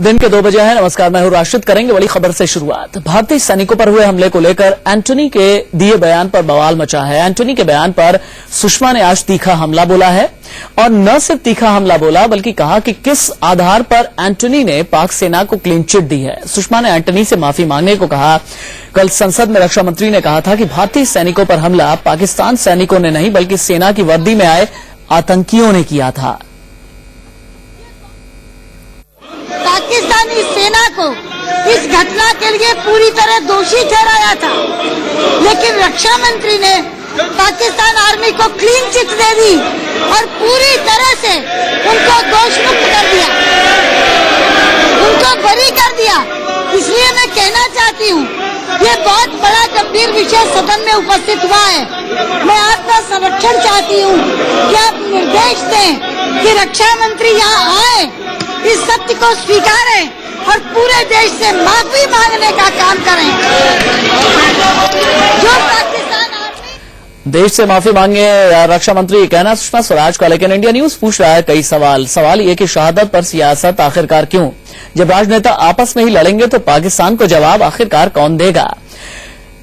दिन के 2 बजे हैं। नमस्कार, मैं हूं राशिद। करेंगे बड़ी खबर से शुरुआत। भारतीय सैनिकों पर हुए हमले को लेकर एंटनी के दिए बयान पर बवाल मचा है। एंटनी के बयान पर सुषमा ने आज तीखा हमला बोला है, और न सिर्फ तीखा हमला बोला बल्कि कहा कि किस आधार पर एंटनी ने पाक सेना को क्लीन चिट दी है। सुषमा ने एंटनी से माफी मांगने को कहा। कल संसद में रक्षा मंत्री ने कहा था कि भारतीय सैनिकों पर हमला पाकिस्तान सैनिकों ने नहीं बल्कि सेना की वर्दी में आए आतंकियों ने किया था। पाकिस्तानी सेना को इस घटना के लिए पूरी तरह दोषी ठहराया था, लेकिन रक्षा मंत्री ने पाकिस्तान आर्मी को क्लीन चिट दे दी और पूरी तरह से उनको दोष मुक्त कर दिया, उनको बरी कर दिया। इसलिए मैं कहना चाहती हूँ, ये बहुत बड़ा गंभीर विषय सदन में उपस्थित हुआ है। मैं आत्म संरक्षण चाहती हूँ कि आप निर्देश दें कि रक्षा मंत्री यहाँ आए, इस सत्य को स्वीकारें और पूरे देश से माफी मांगने का काम करें। जो पाकिस्तान आर्मी देश से माफी मांगे रक्षा मंत्री, कहना सुषमा स्वराज का। लेकिन इंडिया न्यूज पूछ रहा है कई सवाल ये कि शहादत पर सियासत आखिरकार क्यों? जब राजनेता आपस में ही लड़ेंगे तो पाकिस्तान को जवाब आखिरकार कौन देगा?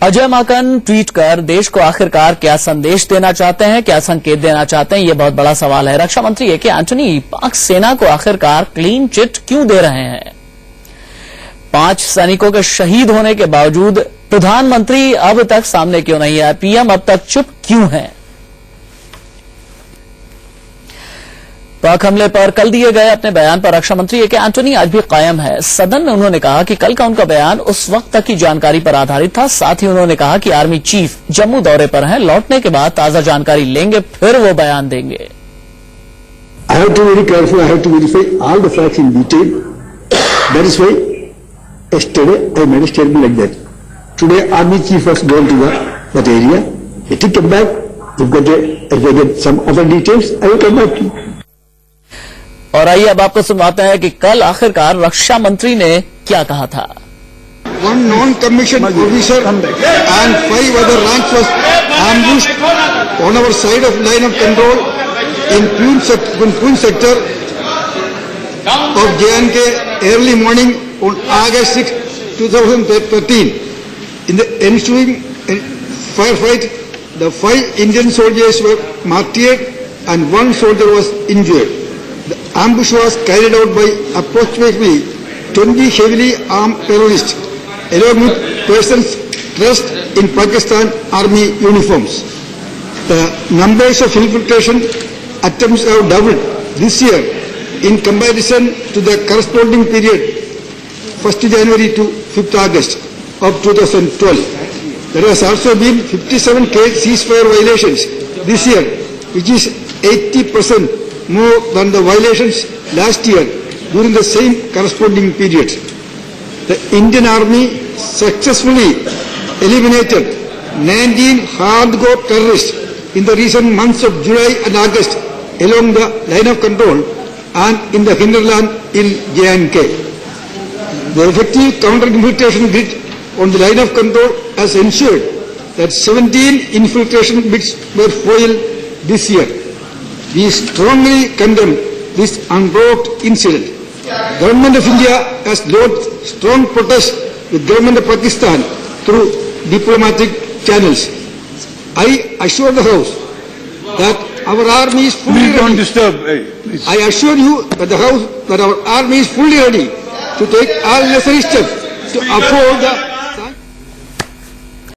अजय माकन ट्वीट कर देश को आखिरकार क्या संदेश देना चाहते हैं, क्या संकेत देना चाहते हैं, ये बहुत बड़ा सवाल है। रक्षा मंत्री ए के एंटनी पाक सेना को आखिरकार क्लीन चिट क्यों दे रहे हैं? 5 सैनिकों के शहीद होने के बावजूद प्रधानमंत्री अब तक सामने क्यों नहीं आए? पीएम अब तक चुप क्यों हैं? पाक हमले पर कल दिए गए अपने बयान पर रक्षा मंत्री ए के एंटनी आज भी कायम है। सदन में उन्होंने कहा कि कल का उनका बयान उस वक्त तक की जानकारी पर आधारित था। साथ ही उन्होंने कहा कि आर्मी चीफ जम्मू दौरे पर हैं, लौटने के बाद ताजा जानकारी लेंगे, फिर वो बयान देंगे। I have to be very careful. I have to verify all the facts in detail. That is why yesterday I made a statement like that. Today army chief was gone to that area. He took it back. If I get some other details, I will come back to you. और आइए अब आपको सुनवाते हैं कि कल आखिरकार रक्षा मंत्री ने क्या कहा था। One non-commissioned officer and 5 other ranks was ambushed on our side of line of control in Poonch sector of J&K early morning on August 6, 2013. In the ensuing firefight, the 5 Indian soldiers were martyred and 1 soldier was injured. The ambush was carried out by approximately 20 heavily armed terrorists, along with persons dressed in Pakistan Army uniforms. The numbers of infiltration attempts have doubled this year in comparison to the corresponding period 1st January to 5th August of 2012. There has also been 57 ceasefire violations this year, which is 80% more than the violations last year during the same corresponding period. The Indian Army successfully eliminated 19 hardcore terrorists in the recent months of July and August along the line of control and in the hinterland in J&K. The effective counter-infiltration grid on the line of control has ensured that 17 infiltration bids were foiled this year. We strongly condemn this unprovoked incident. Government of India has lodged strong protest with Government of Pakistan through diplomatic channels. I assure the House that our army is fully ready. Don't disturb. Please. I assure you that the House that our army is fully ready to take all necessary steps to uphold the